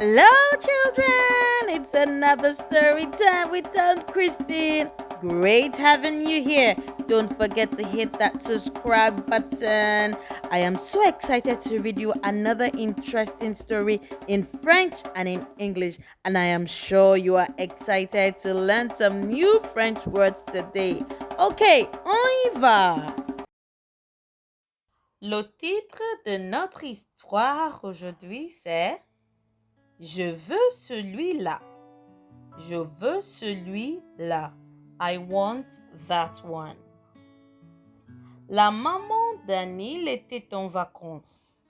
Hello, children! It's another story time with Aunt Christine. Great having you here. Don't forget to hit that subscribe button. I am so excited to read you another interesting story in French and in English, and I am sure you are excited to learn some new French words today. Ok, on y va! Le titre de notre histoire aujourd'hui, c'est Je veux celui-là. Je veux celui-là. I want that one. La maman d'Anil était en vacances.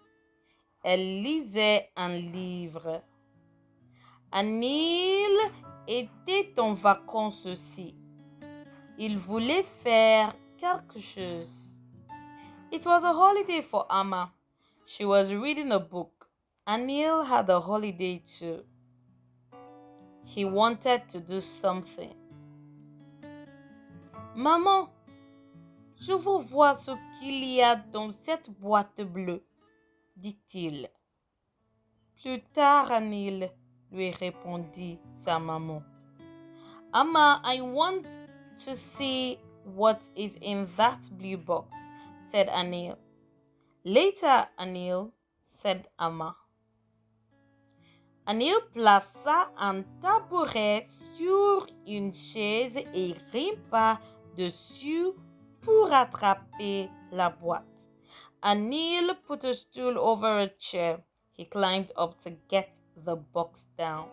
Elle lisait un livre. Anil était en vacances aussi. Il voulait faire quelque chose. It was a holiday for Amma. She was reading a book. Anil had a holiday too. He wanted to do something. Maman, je veux voir ce qu'il y a dans cette boîte bleue, dit-il. Plus tard, Anil, lui répondit sa maman. Amma, I want to see what is in that blue box, said Anil. Later, Anil, said Amma. Anil plaça un tabouret sur une chaise et grimpa dessus pour attraper la boîte. Anil put a stool over a chair. He climbed up to get the box down.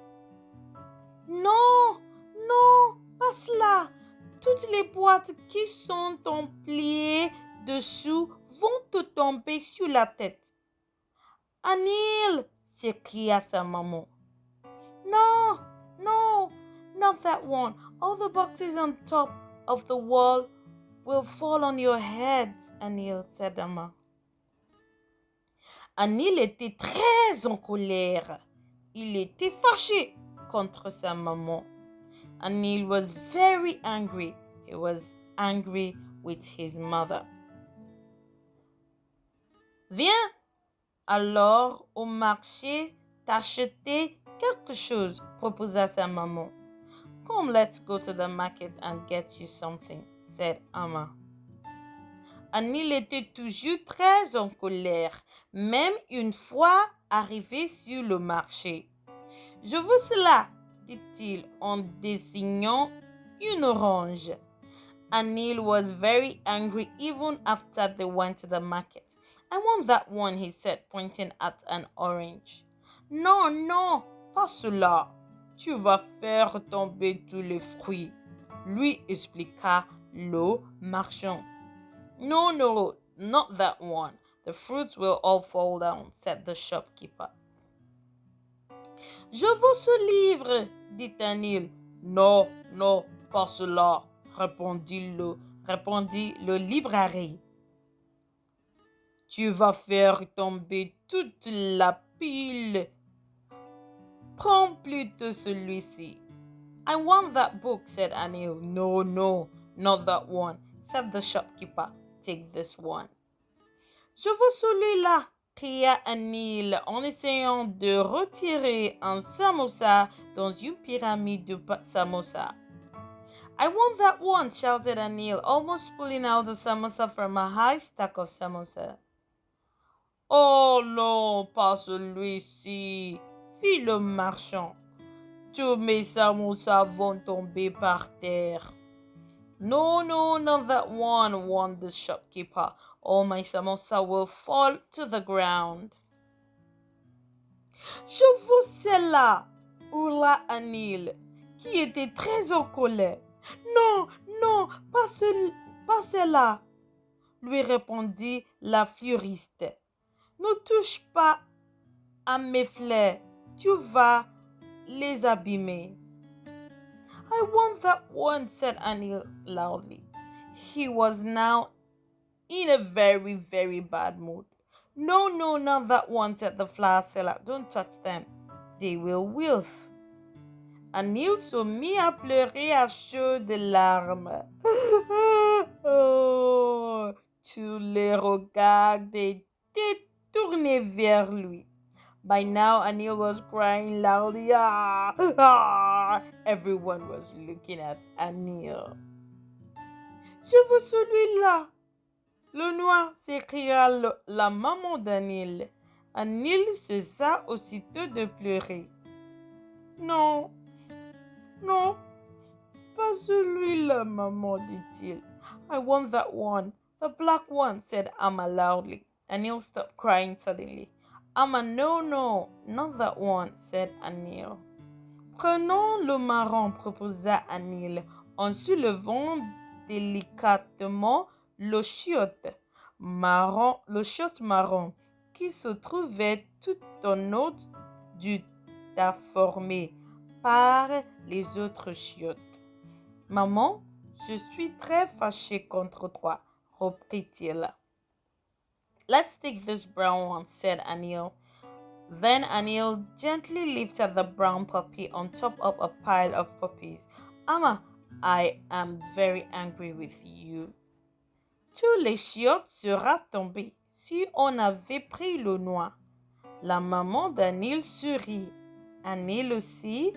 Non, non, pas cela. Toutes les boîtes qui sont empliées dessous vont te tomber sur la tête. Anil, s'écria sa maman. No, no, not that one. All the boxes on top of the wall will fall on your heads, Anil, said Amma. Anil était très en colère. Il était fâché contre sa maman. Anil was very angry. He was angry with his mother. Viens alors au marché t'acheter quelque chose, proposa sa maman. Come, let's go to the market and get you something, said Amma. Anil était toujours très en colère, même une fois arrivé sur le marché. Je veux cela, dit-il en désignant une orange. Anil was very angry even after they went to the market. I want that one, he said, pointing at an orange. Non, non, pas cela. Tu vas faire tomber tous les fruits, lui expliqua le marchand. No, no, not that one. The fruits will all fall down, said the shopkeeper. Je veux ce livre, dit Anil. Non, non, pas cela, répondit le libraire. Tu vas faire tomber toute la pile. Prends plutôt celui-ci. I want that book, said Anil. No, no, not that one, said the shopkeeper. Take this one. Je veux celui-là, cria Anil en essayant de retirer un samosa dans une pyramide de samosa. I want that one, shouted Anil, almost pulling out the samosa from a high stack of samosa. Oh non, pas celui-ci, fit le marchand. Tous mes samosas vont tomber par terre. No, no, not that one, warned the shopkeeper. All my samosa will fall to the ground. Je veux celle-là, hurla Anil, qui était très en colère. Non, non, pas celle-là, lui répondit la fleuriste. Ne touche pas à mes fleurs, tu vas les abîmer. I want that one, said Anil loudly. He was now in a very, very bad mood. No, no, not that one, said the flower seller. Don't touch them. They will wilt. Anil se mit à pleurer à chaudes larmes. Tous les regards étaient tournés vers lui. By now, Anil was crying loudly. Ah, ah. Everyone was looking at Anil. Je veux celui-là. Le noir, s'écria la maman d'Anil. Anil cessa aussitôt de pleurer. Non, non, pas celui-là, maman, dit-il. I want that one, the black one, said Amma loudly. Anil stopped crying suddenly. Amma, no, no, not that one, said Anil. Prenons le marron, proposa Anil, en soulevant délicatement le chiotte marron, qui se trouvait tout en haut du tas formé par les autres chiottes. Maman, je suis très fâché contre toi, reprit-il. Let's take this brown one, said Anil. Then Anil gently lifted the brown puppy on top of a pile of puppies. Amma, I am very angry with you. Tous les chiottes seraient tombés si on avait pris le noir. La maman d'Anil sourit. Anil aussi,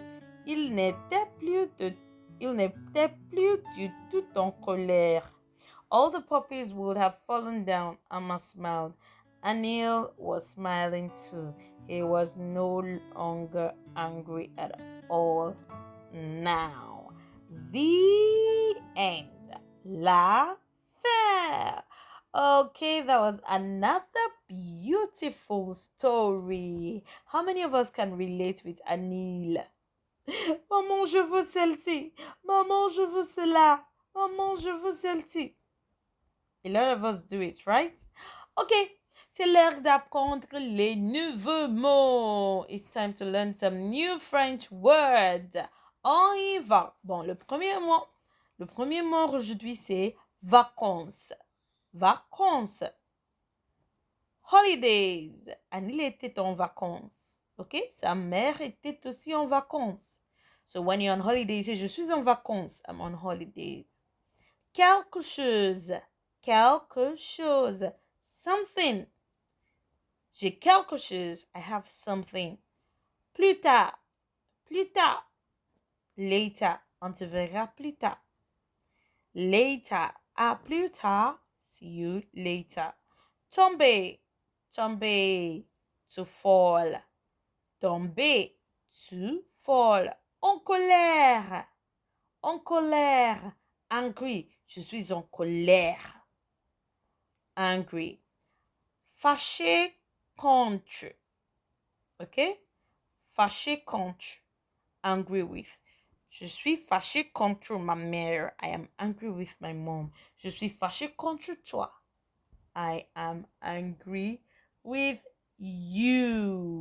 il n'était plus du tout en colère. All the puppies would have fallen down. Amma smiled. Anil was smiling too. He was no longer angry at all now. The end. La fin. Okay, that was another beautiful story. How many of us can relate with Anil? Maman, je veux celle-ci. Maman, je veux cela. Maman, je veux celle-ci. A lot of us do it, right? Okay, c'est l'heure d'apprendre les nouveaux mots. It's time to learn some new French words. On y va. Bon, le premier mot aujourd'hui, c'est vacances. Vacances. Holidays. Anil était en vacances. Ok? Sa mère était aussi en vacances. So when you're on holiday, say, je suis en vacances. I'm on holidays. Quelque chose. Quelque chose. Something. J'ai quelque chose. I have something. Plus tard. Plus tard. Later. On te verra plus tard. Later. À plus tard. See you later. Tomber. Tomber. To fall. Tomber. To fall. En colère. En colère. Angry. Je suis en colère. Angry. Fâché contre. Ok? Fâché contre. Angry with. Je suis fâché contre ma mère. I am angry with my mom. Je suis fâché contre toi. I am angry with you.